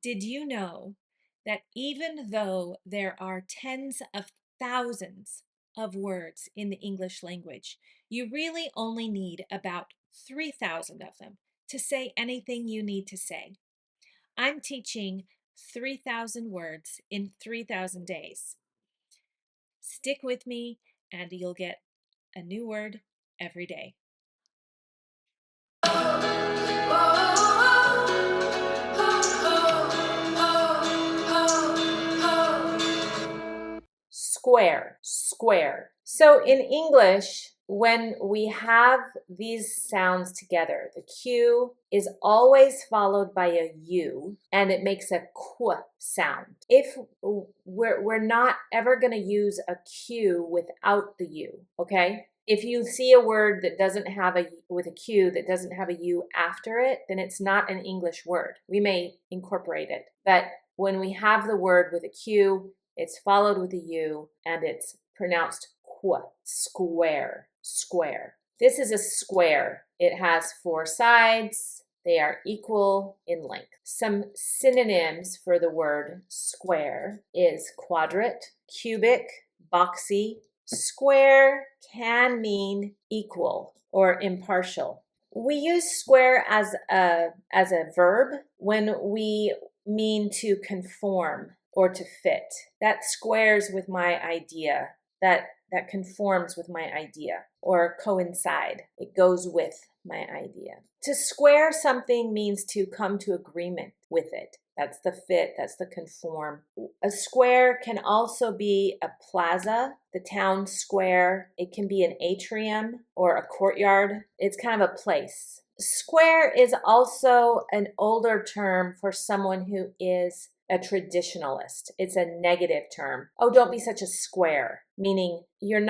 Did you know that even though there are tens of thousands of words in the English language, you really only need about 3,000 of them to say anything you need to say? I'm teaching 3,000 words in 3,000 days. Stick with me and you'll get a new word every day. Square, square. So in English, when we have these sounds together, the Q is always followed by a U and it makes a Q sound. If we're not ever going to use a Q without the U, okay? If you see a word that doesn't have with a Q that doesn't have a U after it, then it's not an English word. We may incorporate it, but when we have the word with a Q, it's followed with a U, and it's pronounced qu, square, square. This is a square. It has 4 sides. They are equal in length. Some synonyms for the word square is quadrate, cubic, boxy. Square can mean equal or impartial. We use square as a verb when we mean to conform or to fit. That squares with my idea. That conforms with my idea or coincide. It goes with my idea. To square something means to come to agreement with it. That's the fit, that's the conform. A square can also be a plaza, the town square. It can be an atrium or a courtyard. It's kind of a place. Square is also an older term for someone who is a traditionalist. It's a negative term. Oh, don't be such a square, meaning you're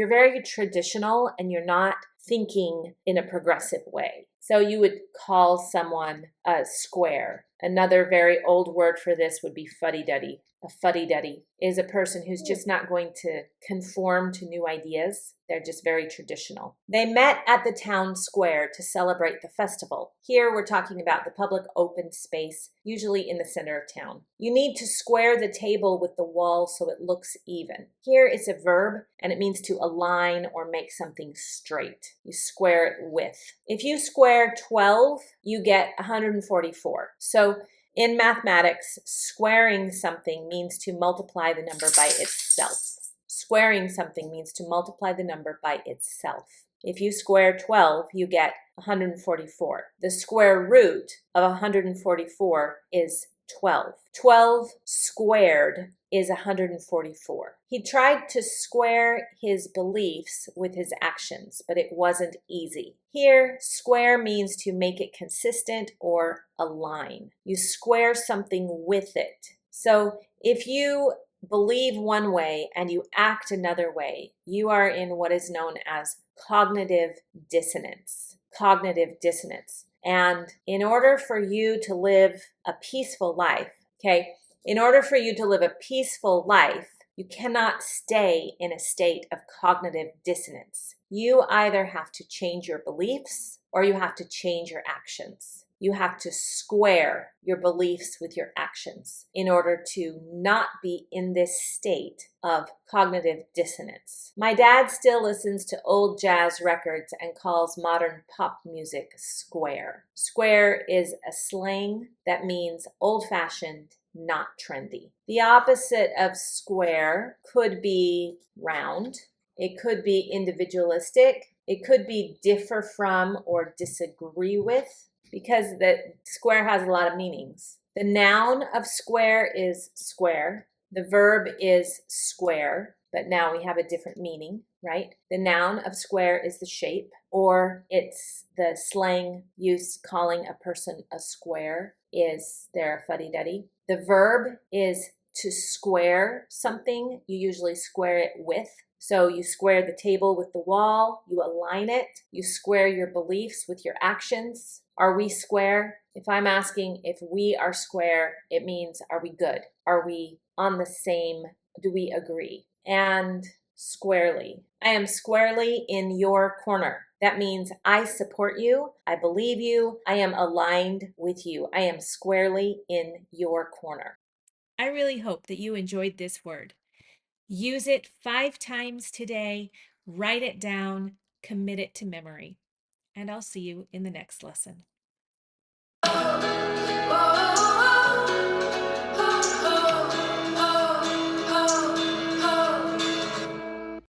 very traditional and you're not thinking in a progressive way. So you would call someone a square. Another very old word for this would be fuddy-duddy. A fuddy-duddy is a person who's just not going to conform to new ideas. They're just very traditional. They met at the town square to celebrate the festival. Here we're talking about the public open space, usually in the center of town. You need to square the table with the wall so it looks even. Here it's a verb and it means to align or make something straight. You square it with. If you square 12, you get 144. So in mathematics, squaring something means to multiply the number by itself. Squaring something means to multiply the number by itself. If you square 12, you get 144. The square root of 144 is 12. 12 squared is 144. He tried to square his beliefs with his actions, but it wasn't easy. Here, square means to make it consistent or align. You square something with it. So if you believe one way and you act another way, you are in what is known as cognitive dissonance. Cognitive dissonance. And in order for you to live a peaceful life, okay, in order for you to live a peaceful life, you cannot stay in a state of cognitive dissonance. You either have to change your beliefs or you have to change your actions. You have to square your beliefs with your actions in order to not be in this state of cognitive dissonance. My dad still listens to old jazz records and calls modern pop music square. Square is a slang that means old-fashioned, not trendy. The opposite of square could be round. It could be individualistic. It could be differ from or disagree with, because the square has a lot of meanings. The noun of square is square. The verb is square, but now we have a different meaning, right? The noun of square is the shape, or it's the slang use calling a person a square is they're a fuddy-duddy. The verb is to square something. You usually square it with. So you square the table with the wall, you align it, you square your beliefs with your actions. Are we square? If I'm asking if we are square, it means are we good? Are we on the same? Do we agree? And squarely. I am squarely in your corner. That means I support you, I believe you, I am aligned with you, I am squarely in your corner. I really hope that you enjoyed this word. Use it 5 times today, write it down, commit it to memory, and I'll see you in the next lesson.